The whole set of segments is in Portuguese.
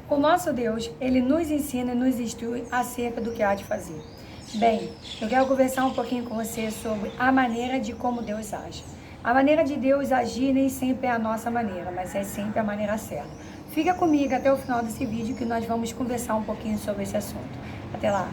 O nosso Deus, ele nos ensina e nos instrui acerca do que há de fazer. Bem, eu quero conversar um pouquinho com você sobre a maneira de como Deus age. A maneira de Deus agir nem sempre é a nossa maneira, mas é sempre a maneira certa. Fica comigo até o final desse vídeo que nós vamos conversar um pouquinho sobre esse assunto. Até lá!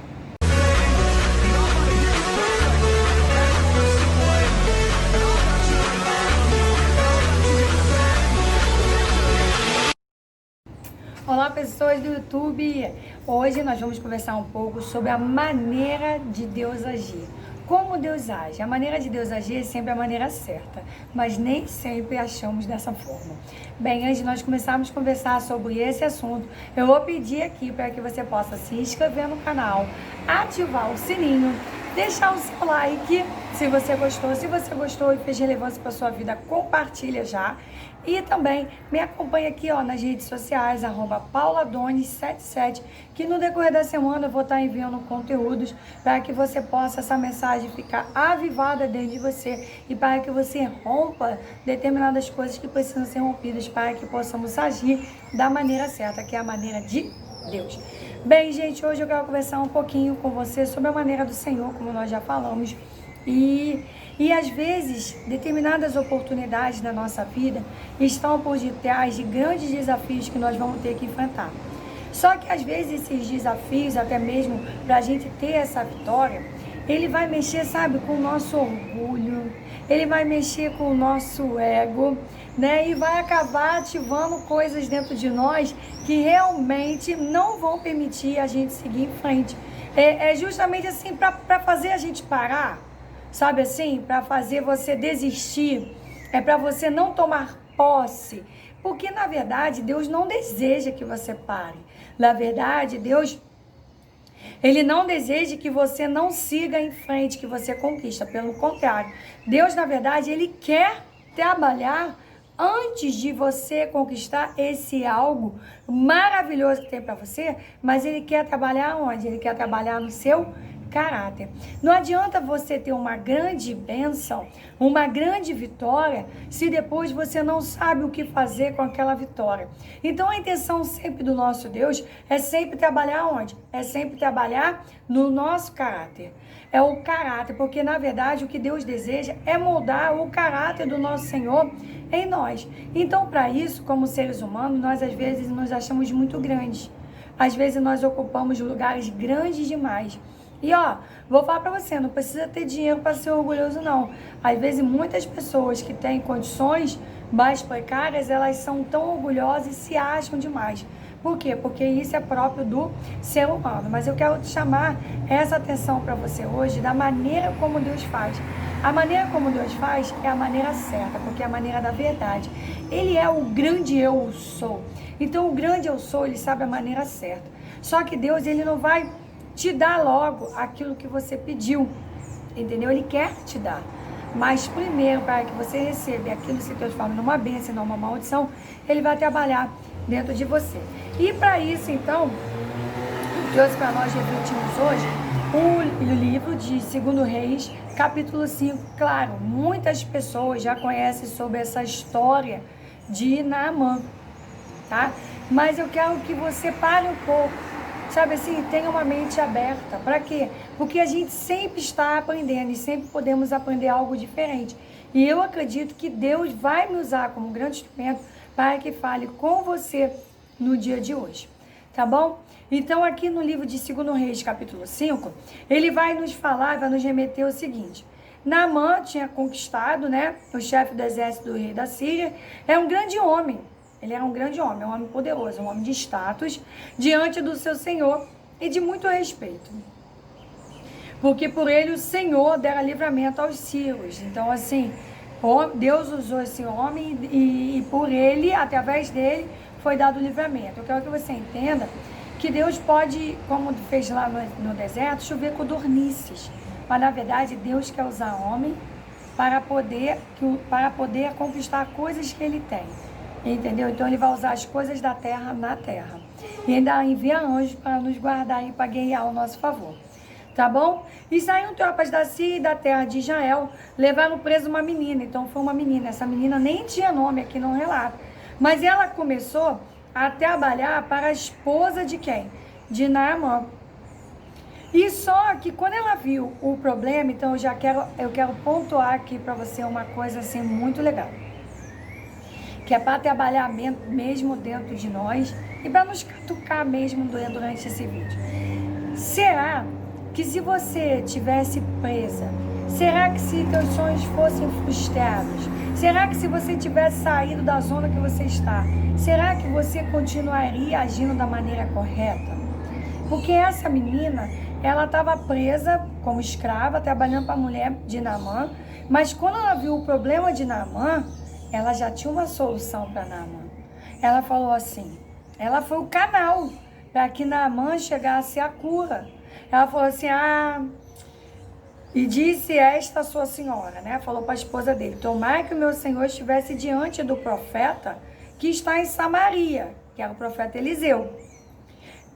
Olá pessoas do YouTube, hoje nós vamos conversar um pouco sobre a maneira de Deus agir. Como Deus age? A maneira de Deus agir é sempre a maneira certa, mas nem sempre achamos dessa forma. Bem, antes de nós começarmos a conversar sobre esse assunto, eu vou pedir aqui para que você possa se inscrever no canal, ativar o sininho, deixar o seu like se você gostou e fez relevância para sua vida, compartilha já. E também me acompanha aqui nas redes sociais, @pauladoni77, que no decorrer da semana eu vou estar enviando conteúdos para que você possa, essa mensagem ficar avivada dentro de você e para que você rompa determinadas coisas que precisam ser rompidas para que possamos agir da maneira certa, que é a maneira de Deus. Bem, gente, hoje eu quero conversar um pouquinho com você sobre a maneira do Senhor, como nós já falamos. E às vezes, determinadas oportunidades da nossa vida estão por detrás de grandes desafios que nós vamos ter que enfrentar. Só que às vezes esses desafios, até mesmo para a gente ter essa vitória, ele vai mexer, sabe, com o nosso orgulho, ele vai mexer com o nosso ego, né? E vai acabar ativando coisas dentro de nós que realmente não vão permitir a gente seguir em frente. É justamente assim, para fazer a gente parar. Sabe assim, para fazer você desistir, é para você não tomar posse, porque na verdade Deus não deseja que você pare. Na verdade, Deus, Ele não deseja que você não siga em frente, que você conquista. Pelo contrário, Deus na verdade, Ele quer trabalhar antes de você conquistar esse algo maravilhoso que tem para você, mas Ele quer trabalhar onde? Ele quer trabalhar no seu caráter. Não adianta você ter uma grande bênção, uma grande vitória, se depois você não sabe o que fazer com aquela vitória. Então a intenção sempre do nosso Deus é sempre trabalhar onde? É sempre trabalhar no nosso caráter. É o caráter, porque na verdade o que Deus deseja é moldar o caráter do nosso Senhor em nós. Então para isso, como seres humanos, nós às vezes nos achamos muito grandes. Às vezes nós ocupamos lugares grandes demais. E vou falar pra você, não precisa ter dinheiro para ser orgulhoso não. Às vezes muitas pessoas que têm condições mais precárias, elas são tão orgulhosas e se acham demais. Por quê? Porque isso é próprio do ser humano. Mas eu quero te chamar essa atenção para você hoje da maneira como Deus faz. A maneira como Deus faz é a maneira certa, porque é a maneira da verdade. Ele é o grande eu sou. Então o grande eu sou, ele sabe a maneira certa. Só que Deus, ele não vai te dá logo aquilo que você pediu, entendeu? Ele quer te dar, mas primeiro, para que você receba aquilo que Deus fala, numa bênção e não uma maldição, ele vai trabalhar dentro de você. E para isso, então, eu trouxe para nós refletirmos hoje o livro de 2 Reis, capítulo 5. Claro, muitas pessoas já conhecem sobre essa história de Naamã, tá? Mas eu quero que você pare um pouco, sabe assim, tenha uma mente aberta. Para quê? Porque a gente sempre está aprendendo e sempre podemos aprender algo diferente. E eu acredito que Deus vai me usar como um grande instrumento para que fale com você no dia de hoje. Tá bom? Então aqui no livro de 2 Reis, capítulo 5, ele vai nos falar, vai nos remeter o seguinte. Naamã tinha conquistado, né, o chefe do exército do rei da Síria. É um grande homem. Ele era um grande homem, um homem poderoso, um homem de status, diante do seu Senhor e de muito respeito. Porque por ele o Senhor dera livramento aos sírios. Então, assim, Deus usou esse homem e por ele, através dele, foi dado o livramento. Eu quero que você entenda que Deus pode, como fez lá no deserto, chover codornices. Mas, na verdade, Deus quer usar homem para poder conquistar coisas que ele tem. Entendeu? Então ele vai usar as coisas da terra na terra. E ainda envia anjos para nos guardar e para guerrear ao nosso favor. Tá bom? E saíram tropas da Síria e da terra de Israel, levaram preso uma menina. Então foi uma menina. Essa menina nem tinha nome aqui no relato. Mas ela começou a trabalhar para a esposa de quem? De Naamã. E só que quando ela viu o problema, então eu quero pontuar aqui para você uma coisa assim muito legal. Que é para trabalhar mesmo dentro de nós e para nos catucar mesmo durante esse vídeo. Será que se você tivesse presa, será que se teus sonhos fossem frustrados, será que se você tivesse saído da zona que você está, será que você continuaria agindo da maneira correta? Porque essa menina, ela estava presa como escrava, trabalhando para a mulher de Naamã, mas quando ela viu o problema de Naamã, ela já tinha uma solução para Naamã. Ela falou assim, ela foi o canal para que Naamã chegasse à cura. Ela falou assim, e disse esta sua senhora, né? Falou para a esposa dele, tomara que o meu senhor estivesse diante do profeta que está em Samaria, que era o profeta Eliseu.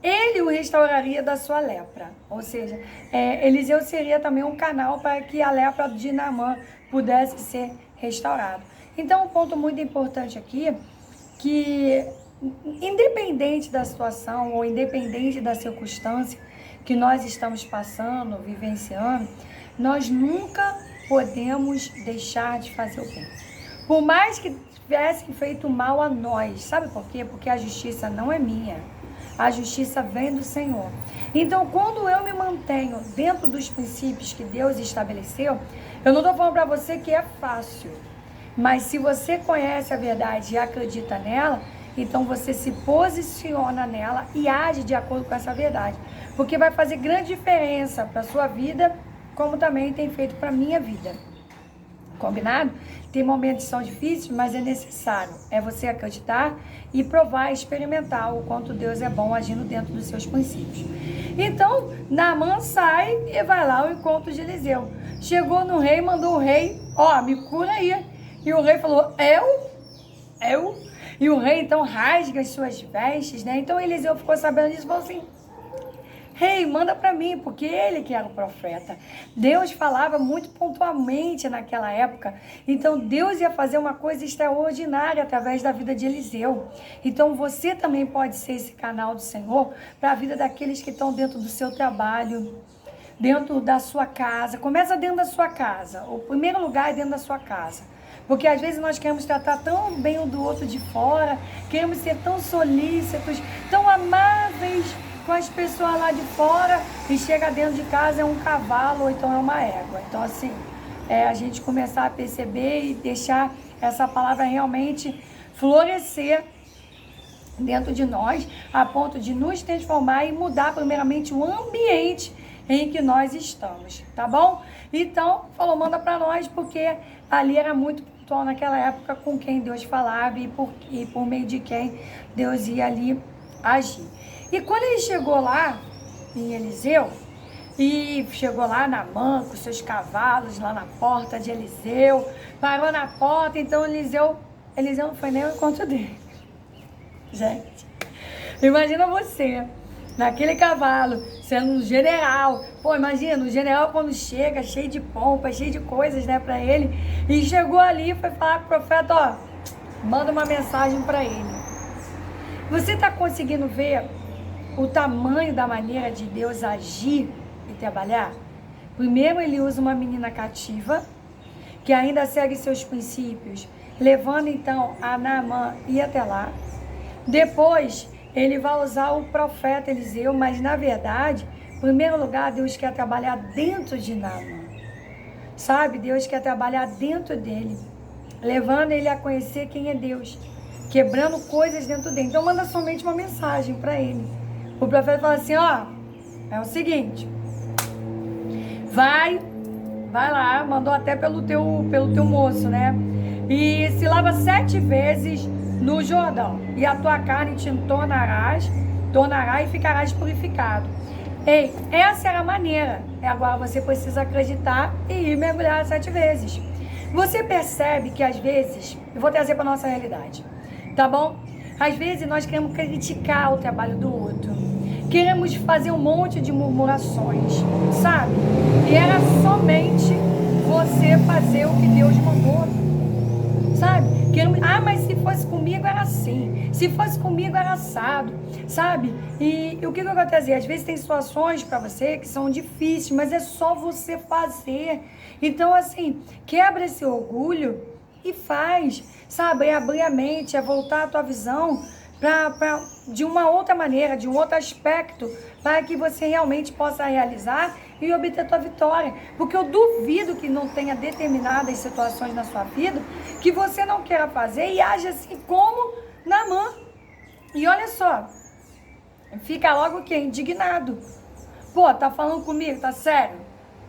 Ele o restauraria da sua lepra. Ou seja, Eliseu seria também um canal para que a lepra de Naamã pudesse ser restaurada. Então, um ponto muito importante aqui, que independente da situação ou independente da circunstância que nós estamos passando, vivenciando, nós nunca podemos deixar de fazer o bem. Por mais que tivessem feito mal a nós, sabe por quê? Porque a justiça não é minha. A justiça vem do Senhor. Então, quando eu me mantenho dentro dos princípios que Deus estabeleceu, eu não estou falando para você que é fácil. Mas se você conhece a verdade e acredita nela, então você se posiciona nela e age de acordo com essa verdade. Porque vai fazer grande diferença para a sua vida, como também tem feito para a minha vida. Combinado? Tem momentos que são difíceis, mas é necessário. É você acreditar e provar, experimentar o quanto Deus é bom agindo dentro dos seus princípios. Então, Naamã sai e vai lá ao encontro de Eliseu. Chegou no rei, mandou o rei, me cura aí. E o rei falou, eu? E o rei então rasga as suas vestes, né? Então Eliseu ficou sabendo disso e falou assim, rei, manda para mim, porque ele que era o profeta. Deus falava muito pontualmente naquela época. Então Deus ia fazer uma coisa extraordinária através da vida de Eliseu. Então você também pode ser esse canal do Senhor para a vida daqueles que estão dentro do seu trabalho, dentro da sua casa. Começa dentro da sua casa. O primeiro lugar é dentro da sua casa. Porque às vezes nós queremos tratar tão bem um do outro de fora, queremos ser tão solícitos, tão amáveis com as pessoas lá de fora, e chega dentro de casa é um cavalo ou então é uma égua. Então assim, a gente começar a perceber e deixar essa palavra realmente florescer dentro de nós, a ponto de nos transformar e mudar primeiramente o ambiente em que nós estamos, tá bom? Então, falou, manda para nós, porque ali era muito pontual naquela época com quem Deus falava e por meio de quem Deus ia ali agir. E quando ele chegou lá em Eliseu, e chegou lá Naamã com seus cavalos lá na porta de Eliseu, parou na porta, então Eliseu não foi nem ao encontro dele. Gente, imagina você, naquele cavalo, sendo um general. Pô, imagina, o general quando chega, cheio de pompa, cheio de coisas, né, pra ele. E chegou ali e foi falar com o profeta, manda uma mensagem pra ele. Você tá conseguindo ver o tamanho da maneira de Deus agir e trabalhar? Primeiro ele usa uma menina cativa, que ainda segue seus princípios, levando então a Naamã ir até lá. Depois ele vai usar o profeta Eliseu, mas na verdade, em primeiro lugar, Deus quer trabalhar dentro de Naamã. Sabe, Deus quer trabalhar dentro dele, levando ele a conhecer quem é Deus, quebrando coisas dentro dele. Então manda somente uma mensagem para ele. O profeta fala assim, é o seguinte, vai lá, mandou até pelo teu moço, né? E se lava 7 vezes no Jordão, e a tua carne te tornará e ficarás purificado. Ei, essa era a maneira. Agora você precisa acreditar e ir mergulhar 7 vezes. Você percebe que às vezes, eu vou trazer para nossa realidade, tá bom? Às vezes nós queremos criticar o trabalho do outro, queremos fazer um monte de murmurações, sabe? E era somente você fazer o que Deus mandou, sabe? Mas se fosse comigo era assim, se fosse comigo era assado, sabe? E o que eu quero trazer? Às vezes tem situações para você que são difíceis, mas é só você fazer. Então, assim, quebra esse orgulho e faz, sabe? É abrir a mente, é voltar a tua visão de uma outra maneira, de um outro aspecto, para que você realmente possa realizar e obter a tua vitória. Porque eu duvido que não tenha determinadas situações na sua vida que você não queira fazer e age assim como Naamã. E olha só, fica logo o quê? Indignado. Pô, tá falando comigo? Tá sério?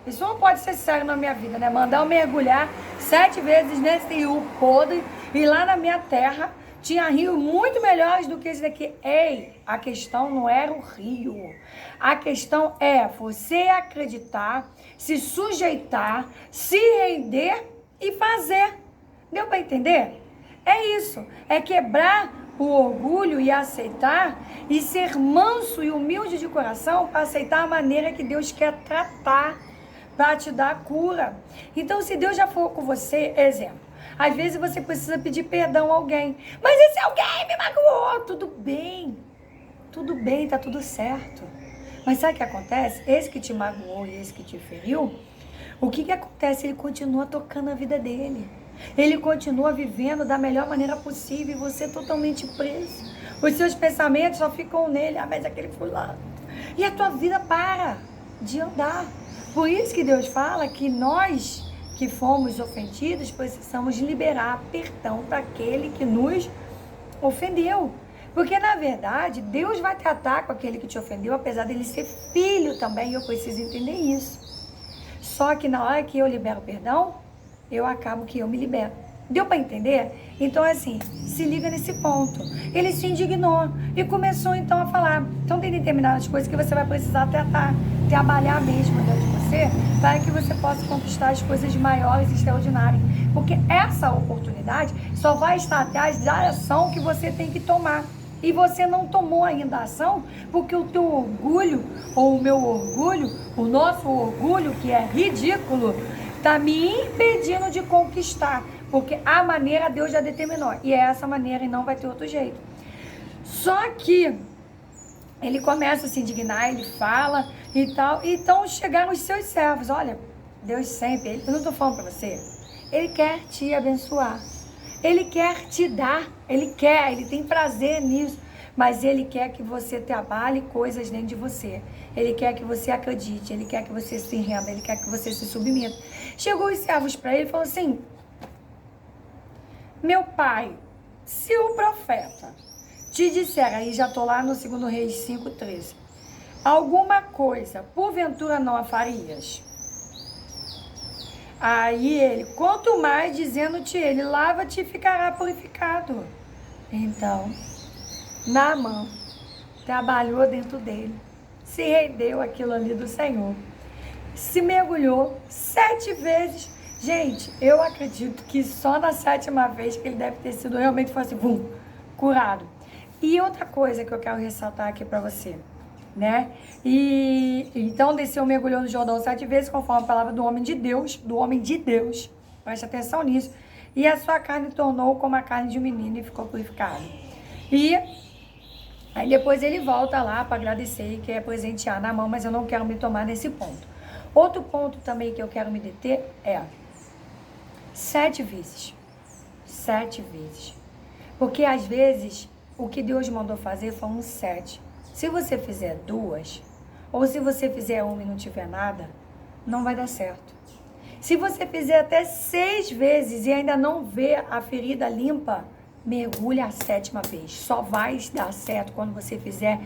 Isso não pode ser sério na minha vida, né? Mandar eu mergulhar 7 vezes nesse rio podre e lá na minha terra tinha rios muito melhores do que esse daqui. Ei, a questão não era o rio. A questão é você acreditar, se sujeitar, se render e fazer. Deu para entender? É isso. É quebrar o orgulho e aceitar e ser manso e humilde de coração para aceitar a maneira que Deus quer tratar, para te dar cura. Então, se Deus já for com você, exemplo, às vezes você precisa pedir perdão a alguém. Mas esse alguém me magoou. Tudo bem, tá tudo certo. Mas sabe o que acontece? Esse que te magoou e esse que te feriu, o que acontece? Ele continua tocando a vida dele. Ele continua vivendo da melhor maneira possível e você totalmente preso. Os seus pensamentos só ficam nele. Mas aquele fulano. E a tua vida para de andar. Por isso que Deus fala que nós que fomos ofendidos, precisamos liberar perdão para aquele que nos ofendeu. Porque, na verdade, Deus vai tratar com aquele que te ofendeu, apesar dele ser filho também, e eu preciso entender isso. Só que na hora que eu libero perdão, eu acabo que eu me libero. Deu para entender? Então, assim, se liga nesse ponto. Ele se indignou e começou, então, a falar. Então, tem determinadas coisas que você vai precisar trabalhar mesmo dentro de você, para que você possa conquistar as coisas maiores e extraordinárias. Porque essa oportunidade só vai estar atrás da ação que você tem que tomar. E você não tomou ainda a ação, porque o teu orgulho, ou o meu orgulho, o nosso orgulho, que é ridículo, está me impedindo de conquistar. Porque a maneira Deus já determinou. E é essa maneira e não vai ter outro jeito. Só que ele começa a se indignar, ele fala e tal. Então chegaram os seus servos. Olha, Deus sempre, eu não estou falando para você, ele quer te abençoar. Ele quer te dar, ele tem prazer nisso. Mas ele quer que você trabalhe coisas dentro de você. Ele quer que você acredite, ele quer que você se renda, ele quer que você se submeta. Chegou os servos para ele e falou assim: meu pai, se o profeta te disser, aí já estou lá no 2 Reis 5:13, alguma coisa, porventura não a farias? Aí ele, quanto mais dizendo-te ele, lava-te e ficará purificado. Então, Naamã trabalhou dentro dele, se rendeu aquilo ali do Senhor, se mergulhou 7 vezes. Gente, eu acredito que só na 7ª vez que ele deve ter sido realmente, foi assim, curado. E outra coisa que eu quero ressaltar aqui pra você, né? E então desceu, mergulhou no Jordão 7 vezes, conforme a palavra do homem de Deus, preste atenção nisso, e a sua carne tornou como a carne de um menino e ficou purificado. E aí depois ele volta lá para agradecer e quer presentear na mão, mas eu não quero me tomar nesse ponto. Outro ponto também que eu quero me deter é 7 vezes. 7 vezes. Porque às vezes o que Deus mandou fazer foi um 7. Se você fizer 2, ou se você fizer 1 e não tiver nada, não vai dar certo. Se você fizer até 6 vezes e ainda não vê a ferida limpa, mergulha a 7ª vez. Só vai dar certo quando você fizer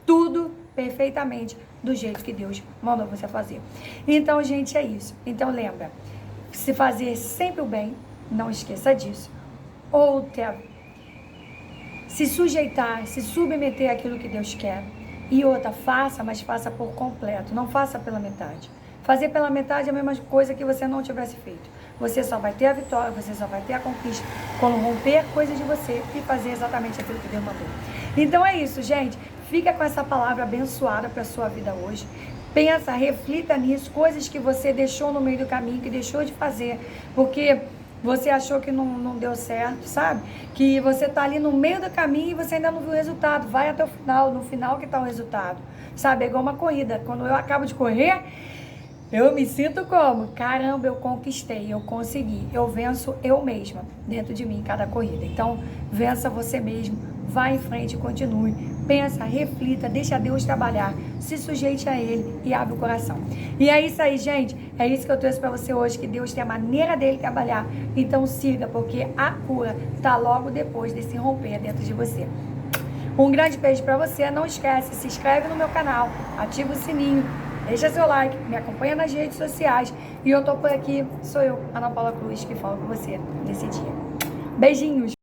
tudo perfeitamente do jeito que Deus mandou você fazer. Então, gente, é isso. Então, lembra, se fazer sempre o bem, não esqueça disso. Outra, se sujeitar, se submeter àquilo que Deus quer. E outra, faça, mas faça por completo. Não faça pela metade. Fazer pela metade é a mesma coisa que você não tivesse feito. Você só vai ter a vitória, você só vai ter a conquista quando romper coisas de você e fazer exatamente aquilo que Deus mandou. Então é isso, gente. Fica com essa palavra abençoada para a sua vida hoje. Pensa, reflita nisso, coisas que você deixou no meio do caminho, que deixou de fazer, porque você achou que não deu certo, sabe? Que você tá ali no meio do caminho e você ainda não viu o resultado. Vai até o final, no final que tá o resultado. Sabe? É igual uma corrida. Quando eu acabo de correr, eu me sinto como? Caramba, eu conquistei, eu consegui. Eu venço eu mesma dentro de mim em cada corrida. Então, vença você mesmo. Vá em frente, continue. Pensa, reflita, deixa Deus trabalhar. Se sujeite a Ele e abre o coração. E é isso aí, gente. É isso que eu trouxe pra você hoje, que Deus tem a maneira dele trabalhar. Então siga, porque a cura tá logo depois desse romper dentro de você. Um grande beijo pra você. Não esquece, se inscreve no meu canal, ativa o sininho, deixa seu like, me acompanha nas redes sociais. E eu tô por aqui, sou eu, Ana Paula Cruz, que falo com você nesse dia. Beijinhos!